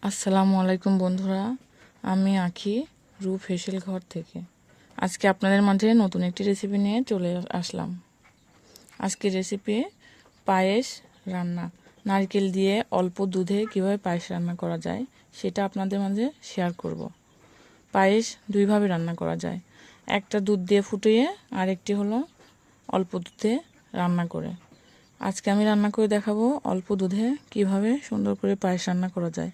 আসসালামু আলাইকুম বন্ধুরা, আমি আঁখি রূপ হেসেল ঘর থেকে। আজকে আপনাদের মাঝে নতুন একটি রেসিপি নিয়ে চলে আসলাম। আজকে রেসিপি পায়েস রান্না। নারকেল দিয়ে অল্প দুধে কীভাবে পায়েস রান্না করা যায় সেটা আপনাদের মাঝে শেয়ার করব। পায়েস দুইভাবে রান্না করা যায়, একটা দুধ দিয়ে ফুটিয়ে আর একটি হলো অল্প দুধে রান্না করে। আজকে আমি রান্না করে দেখাবো অল্প দুধে কিভাবে সুন্দর করে পায়েস রান্না করা যায়।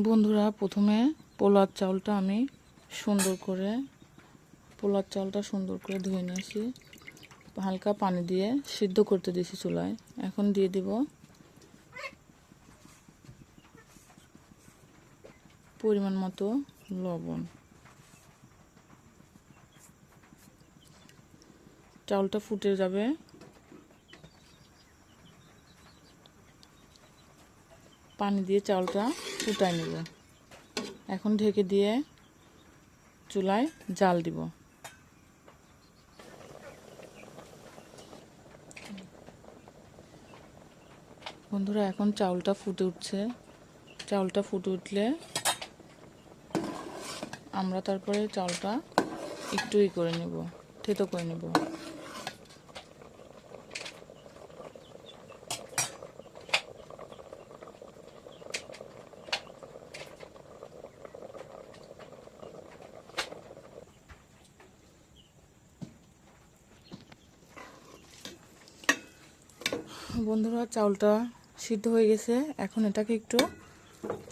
বন্ধুরা, প্রথমে পোলার চাউলটা আমি সুন্দর করে ধুয়ে নিয়েছি, হালকা পানি দিয়ে সিদ্ধ করতে দিয়েছি চুলায়। এখন দিয়ে দিব পরিমাণ মতো লবণ। চাউলটা ফুটে যাবে, পানি দিয়ে চাউলটা ফুটাই নেব। এখন ঢেকে দিয়ে চুলায় জাল দিব। বন্ধুরা, এখন চাউলটা ফুটে উঠছে। চাউলটা ফুটে উঠলে আমরা তারপরে চাউলটা একটু করে নেব, থেতো করে নেব। বন্ধুরা, চাউলটা সিদ্ধ হয়ে গেছে। এখন এটাকে একটু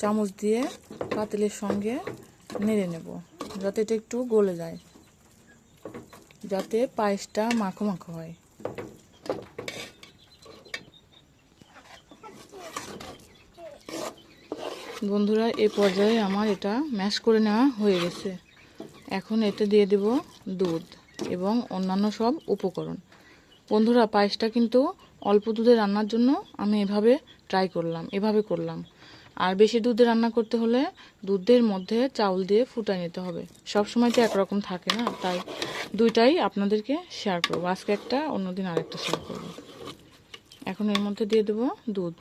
চামচ দিয়ে পাতিলের সঙ্গে নেড়ে নেব, যাতে এটা একটু গলে যায়, যাতে পায়েসটা মাখো মাখো হয়। বন্ধুরা, এই পর্যায়ে আমার এটা ম্যাশ করে নেওয়া হয়ে গেছে। এখন এতে দিয়ে দেব দুধ এবং অন্যান্য সব উপকরণ। বন্ধুরা, পায়েসটা কিন্তু অল্প দুধে রান্নার জন্য আমি এভাবে করলাম। আর বেশি দুধে রান্না করতে হলে দুধের মধ্যে চাউল দিয়ে ফুটাই নিতে হবে। সব সময় তো একরকম থাকে না, তাই দুইটাই আপনাদেরকে শেয়ার করবো। আজকে একটা, অন্যদিন আরেকটা শেয়ার করব। এখন এর মধ্যে দিয়ে দেব দুধ।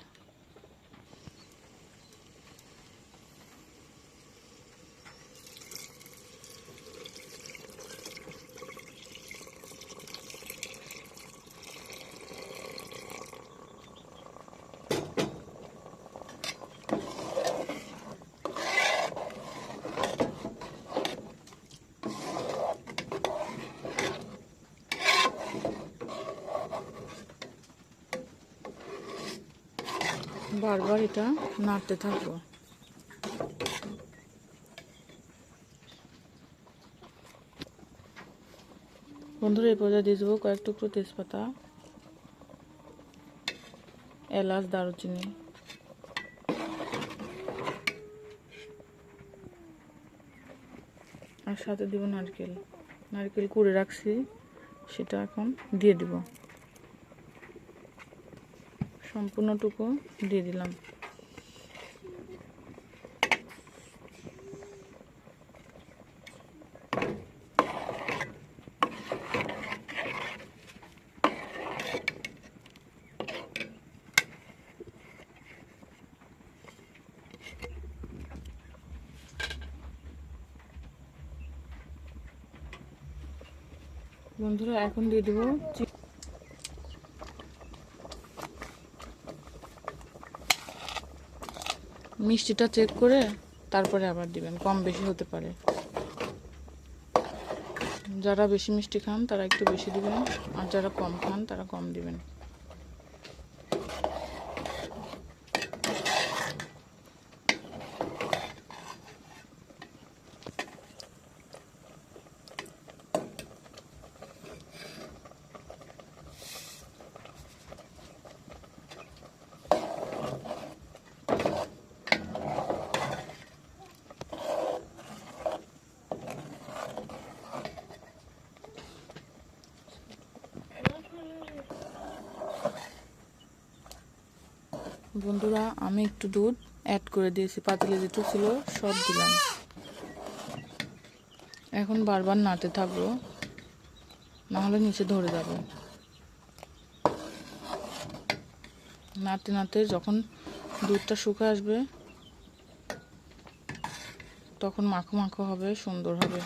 বারবার এটা নাড়তে থাকবো। বন্ধুরা, এই পর্যায়ে দিয়ে দেবো কয়েক টুকরো তেজপাতা, এলাচ, দারুচিনি। আর সাথে দিব নারকেল কুড়ে রাখছি, সেটা এখন দিয়ে দিব। সম্পূর্ণটুকু দিয়ে দিলাম। বন্ধুরা, এখন দিয়ে দেব মিষ্টিটা চেক করে তারপরে আবার দিবেন, কম বেশি হতে পারে। যারা বেশি মিষ্টি খান তারা একটু বেশি দিবেন, আর যারা কম খান তারা কম দিবেন। বন্ধুরা, আমি একটু দুধ অ্যাড করে দিয়েছি, পাতিলে যেটুকু ছিল সব দিলাম। এখন বারবার নাড়তে থাকবো, নাহলে নিচে ধরে যাবে। নাড়তে নাড়তে যখন দুধটা শুকিয়ে আসবে তখন মাখো মাখো হবে, সুন্দর হবে।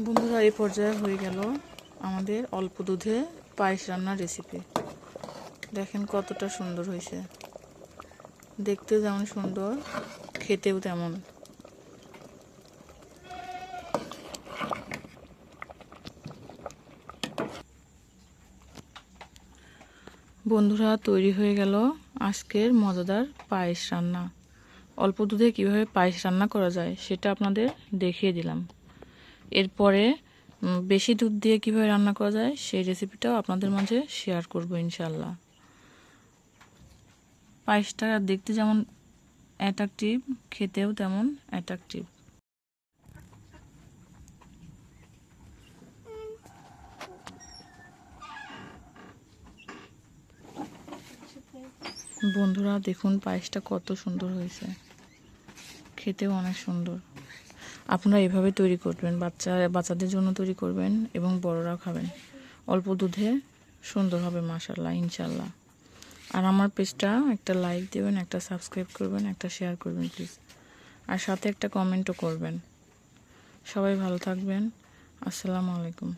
বন্ধুরা, এই পর্যায়ে হয়ে গেল আমাদের অল্প দুধে পায়েস রান্নার রেসিপি। দেখেন কতটা সুন্দর হয়েছে, দেখতেও যেমন সুন্দর, খেতেও তেমন। বন্ধুরা, তৈরি হয়ে গেল আজকের মজাদার পায়েস রান্না। অল্প দুধে কিভাবে পায়েস রান্না করা যায় সেটা আপনাদের দেখিয়ে দিলাম। এরপরে বেশি দুধ দিয়ে কিভাবে রান্না করা যায় সেই রেসিপিটাও আপনাদের মাঝে শেয়ার করব ইনশাল্লাহ। পায়েসটা দেখতে যেমন অ্যাট্রাকটিভ, খেতেও তেমন অ্যাট্রাকটিভ। বন্ধুরা দেখুন পায়েসটা কত সুন্দর হয়েছে, খেতেও অনেক সুন্দর। আপনারা এভাবে তৈরি করবেন, বাচ্চাদের জন্য তৈরি করবেন এবং বড়রাও খাবেন। অল্প দুধে সুন্দর হবে মাশাআল্লাহ ইনশাল্লাহ। আর আমার পেজটা একটা লাইক দেবেন, একটা সাবস্ক্রাইব করবেন, একটা শেয়ার করবেন প্লিজ, আর সাথে একটা কমেন্টও করবেন। সবাই ভালো থাকবেন। আসসালামু আলাইকুম।